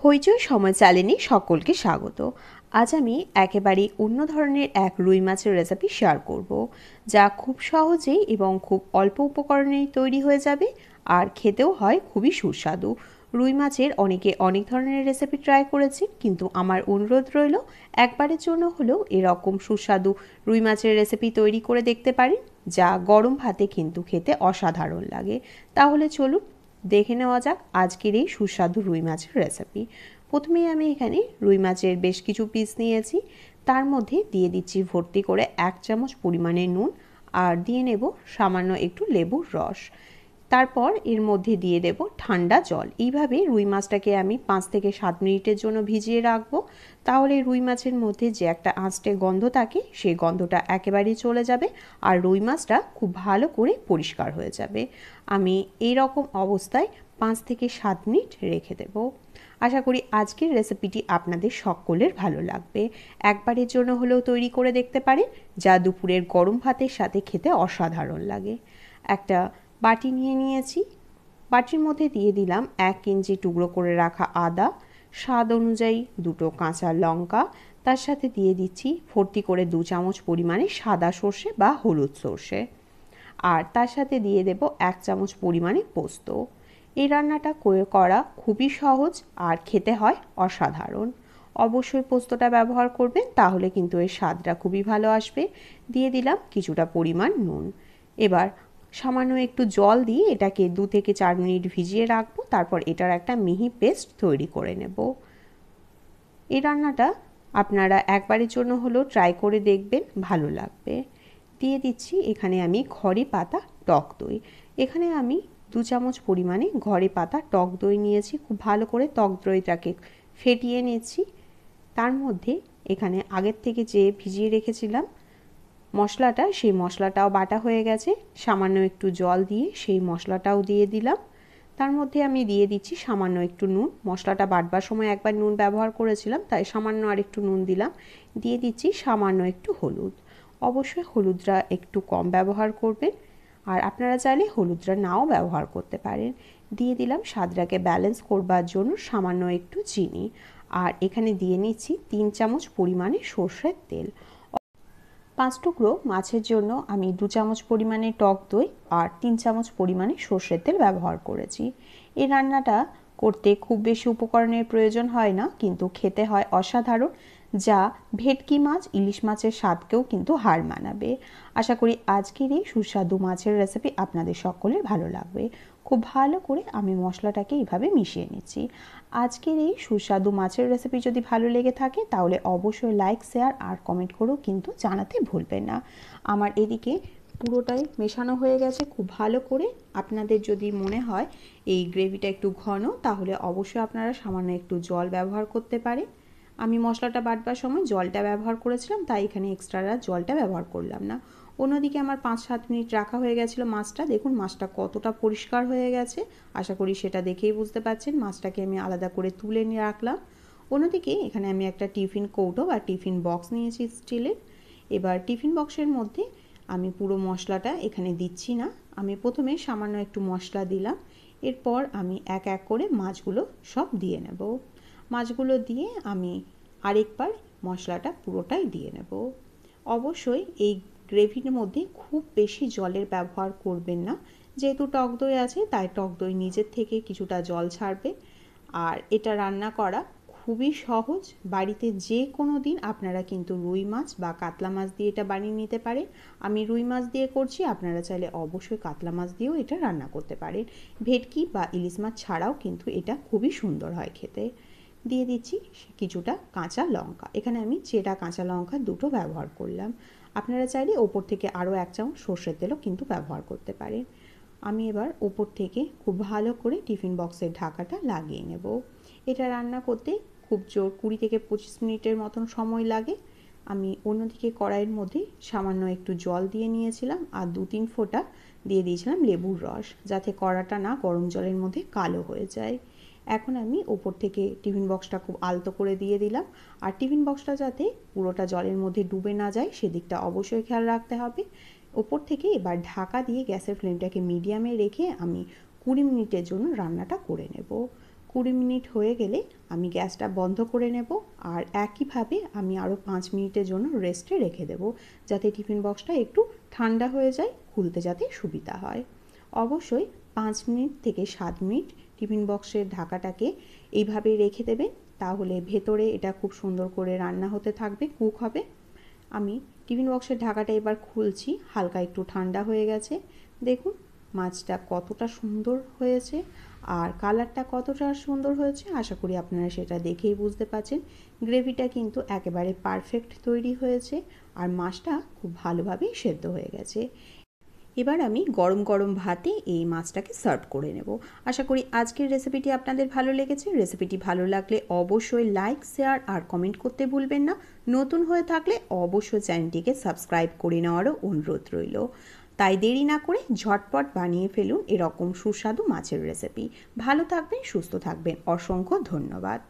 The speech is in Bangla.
হইচই সময় চ্যানেলে সকলকে স্বাগত। আজ আমি একেবারেই অন্য ধরনের এক রুই মাছের রেসিপি শেয়ার করব, যা খুব সহজেই এবং খুব অল্প উপকরণেই তৈরি হয়ে যাবে আর খেতেও হয় খুবই সুস্বাদু। রুই মাছের অনেকে অনেক ধরনের রেসিপি ট্রাই করেছে, কিন্তু আমার অনুরোধ রইল একবারের জন্য হলেও এরকম সুস্বাদু রুই মাছের রেসিপি তৈরি করে দেখতে পারেন, যা গরম ভাতে কিন্তু খেতে অসাধারণ লাগে। তাহলে চলুন দেখে নেওয়া যাক আজকের এই সুস্বাদু রুই মাছের রেসিপি। প্রথমেই আমি এখানে রুই মাছের বেশ কিছু পিস নিয়েছি, তার মধ্যে দিয়ে দিচ্ছি ভর্তি করে 1 চামচ পরিমাণে নুন আর দিয়ে নেব সামান্য একটু লেবুর রস। তারপর এর মধ্যে দিয়ে দেব ঠান্ডা জল। এইভাবে রুই মাছটাকে আমি 5 থেকে 7 মিনিটের জন্য ভিজিয়ে রাখবো। তাহলে রুই মাছের মধ্যে যে একটা আঁচটে গন্ধ থাকে সেই গন্ধটা একেবারেই চলে যাবে আর রুই মাছটা খুব ভালো করে পরিষ্কার হয়ে যাবে। আমি এই রকম অবস্থায় 5 থেকে 7 মিনিট রেখে দেব। আশা করি আজকের রেসিপিটি আপনাদের সকলের ভালো লাগবে। একবারের জন্য হলেও তৈরি করে দেখতে পারেন, যা দুপুরের গরম ভাতের সাথে খেতে অসাধারণ লাগে। একটা বাটি নিয়ে নিয়েছি, বাটির মধ্যে দিয়ে দিলাম 1 ইঞ্চি টুকরো করে রাখা আদা, স্বাদ অনুযায়ী 2টো কাঁচা লঙ্কা, তার সাথে দিয়ে দিচ্ছি ভর্তি করে 2 চামচ পরিমাণে সাদা সর্ষে বা হলুদ সর্ষে, আর তার সাথে দিয়ে দেব 1 চামচ পরিমাণে পোস্ত। এই রান্নাটা করা খুবই সহজ আর খেতে হয় অসাধারণ। অবশ্যই পোস্তটা ব্যবহার করবেন, তাহলে কিন্তু এর স্বাদটা খুবই ভালো আসবে। দিয়ে দিলাম কিছুটা পরিমাণ নুন। এবার সামান্য একটু জল দিয়ে এটাকে 2 থেকে 4 মিনিট ভিজিয়ে রাখবো, তারপর এটার একটা মিহি পেস্ট তৈরি করে নেব। এই রান্নাটা আপনারা একবারের জন্য হলেও ট্রাই করে দেখবেন, ভালো লাগবে। দিয়ে দিচ্ছি এখানে আমি ঘরে পাতা টক দই। এখানে আমি 2 চামচ পরিমাণে ঘরে পাতা টক দই নিয়েছি। খুব ভালো করে টক দইটাকে ফেটিয়ে নিয়েছি। তার মধ্যে এখানে আগের থেকে যে ভিজিয়ে রেখেছিলাম মশলাটা, সেই মশলাটাও বাটা হয়ে গেছে। সামান্য একটু জল দিয়ে সেই মশলাটাও দিয়ে দিলাম। তার মধ্যে আমি দিয়ে দিচ্ছি সামান্য একটু নুন। মশলাটা বাটবার সময় একবার নুন ব্যবহার করেছিলাম, তাই সামান্য আর একটু নুন দিলাম। দিয়ে দিচ্ছি সামান্য একটু হলুদ। অবশ্যই হলুদটা একটু কম ব্যবহার করবেন, আর আপনারা চাইলে হলুদটা নাও ব্যবহার করতে পারেন। দিয়ে দিলাম স্বাদটাকে ব্যালেন্স করবার জন্য সামান্য একটু চিনি, আর এখানে দিয়ে নিচ্ছি 3 চামচ পরিমাণে সর্ষের তেল। 5 টুকরো মাছের জন্য আমি 2 চামচ পরিমাণে টক দই আর 3 চামচ পরিমাণে সর্ষের তেল ব্যবহার করেছি। এই রান্নাটা করতে খুব বেশি উপকরণের প্রয়োজন হয় না, কিন্তু খেতে হয় অসাধারণ, যা ভেটকি মাছ ইলিশ মাছের স্বাদকেও কিন্তু হার মানাবে। আশা করি আজকের এই সুস্বাদু মাছের রেসিপি আপনাদের সকলের ভালো লাগবে। খুব ভালো করে আমি মশলাটাকে এইভাবে মিশিয়ে নিচ্ছি। আজকের এই সুস্বাদু মাছের রেসিপি যদি ভালো লেগে থাকে তাহলে অবশ্যই লাইক, শেয়ার আর কমেন্ট করেও কিন্তু জানাতে ভুলবেন না। আমার এদিকে পুরোটাই মেশানো হয়ে গেছে খুব ভালো করে। আপনাদের যদি মনে হয় এই গ্রেভিটা একটু ঘন, তাহলে অবশ্যই আপনারা সামান্য একটু জল ব্যবহার করতে পারেন। আমি মশলাটা বাটবার সময় জলটা ব্যবহার করেছিলাম, তাই এখানে এক্সট্রা জলটা ব্যবহার করলাম না। অন্যদিকে আমার 5-7 মিনিট রাখা হয়ে গেছিলো মাছটা। দেখুন মাছটা কতটা পরিষ্কার হয়ে গেছে, আশা করি সেটা দেখেই বুঝতে পারছেন। মাছটাকে আমি আলাদা করে তুলে নিয়ে রাখলাম। অন্যদিকে এখানে আমি একটা টিফিন কৌটো বা টিফিন বক্স নিয়েছি স্টিলের। এবার টিফিন বক্সের মধ্যে আমি পুরো মশলাটা এখানে দিচ্ছি না, আমি প্রথমে সামান্য একটু মশলা দিলাম। এরপর আমি এক এক করে মাছগুলো সব দিয়ে নেব। মাছগুলো দিয়ে আমি আরেকবার মশলাটা পুরোটাই দিয়ে নেব। অবশ্যই এই গ্রেভির মধ্যে খুব বেশি জলের ব্যবহার করবেন না, যেহেতু টক দই আছে তাই টক দই নিজের থেকে কিছুটা জল ছাড়বে। আর এটা রান্না করা খুবই সহজ, বাড়িতে যে কোনো দিন আপনারা কিন্তু রুই মাছ বা কাতলা মাছ দিয়ে এটা বানিয়ে নিতে পারেন। আমি রুই মাছ দিয়ে করছি, আপনারা চাইলে অবশ্যই কাতলা মাছ দিয়েও এটা রান্না করতে পারেন। ভেটকি বা ইলিশ মাছ ছাড়াও কিন্তু এটা খুবই সুন্দর হয় খেতে। দিয়ে দিচ্ছি কিছুটা কাঁচা লঙ্কা। এখানে আমি চেরা কাঁচা লঙ্কা 2টো ব্যবহার করলাম। আপনারা চাইলে ওপর থেকে আরও 1 চামচ সর্ষের তেলও কিন্তু ব্যবহার করতে পারেন। আমি এবার ওপর থেকে খুব ভালো করে টিফিন বক্সের ঢাকাটা লাগিয়ে নেব। এটা রান্না করতে খুব জোর 20 থেকে 25 মিনিটের মতন সময় লাগে। আমি অন্যদিকে কড়াইয়ের মধ্যে সামান্য একটু জল দিয়ে নিয়েছিলাম আর 2-3 ফোঁটা দিয়ে দিয়েছিলাম লেবুর রস, যাতে কড়াটা না গরম জলের মধ্যে কালো হয়ে যায়। এখন আমি ওপর থেকে টিফিন বক্সটা খুব আলতো করে দিয়ে দিলাম, আর টিফিন বক্সটা যাতে পুরোটা জলের মধ্যে ডুবে না যায় সেদিকটা অবশ্যই খেয়াল রাখতে হবে। ওপর থেকে এবার ঢাকা দিয়ে গ্যাসের ফ্লেমটাকে মিডিয়ামে রেখে আমি 20 মিনিটের জন্য রান্নাটা করে নেব। 20 মিনিট হয়ে গেলে আমি গ্যাসটা বন্ধ করে নেব আর একইভাবে আমি আরও 5 মিনিটের জন্য রেস্টে রেখে দেব, যাতে টিফিন বক্সটা একটু ঠান্ডা হয়ে যায়, খুলতে যাতে সুবিধা হয়। অবশ্যই 5 মিনিট থেকে 7 মিনিট টিফিন বক্সের ঢাকাটাকে এইভাবে রেখে দেবেন, তাহলে ভেতরে এটা খুব সুন্দর করে রান্না হতে থাকবে, কুক হবে। আমি টিফিন বক্সের ঢাকাটা এবার খুলছি, হালকা একটু ঠান্ডা হয়ে গেছে। দেখুন মাছটা কতটা সুন্দর হয়েছে আর কালারটা কতটা সুন্দর হয়েছে, আশা করি আপনারা সেটা দেখেই বুঝতে পারছেন। গ্রেভিটা কিন্তু একেবারে পারফেক্ট তৈরি হয়েছে আর মাছটা খুব ভালোভাবেই সেদ্ধ হয়ে গেছে। এবার আমি গরম গরম ভাতে এই মাছটাকে সার্ভ করে নেব। আশা করি আজকের রেসিপিটি আপনাদের ভালো লেগেছে। রেসিপিটি ভালো লাগলে অবশ্যই লাইক, শেয়ার আর কমেন্ট করতে ভুলবেন না। নতুন হয়ে থাকলে অবশ্যই চ্যানেলটিকে সাবস্ক্রাইব করে নেওয়ারও অনুরোধ রইল। তাই দেরি না করে ঝটপট বানিয়ে ফেলুন এরকম সুস্বাদু মাছের রেসিপি। ভালো থাকবেন, সুস্থ থাকবেন। অসংখ্য ধন্যবাদ।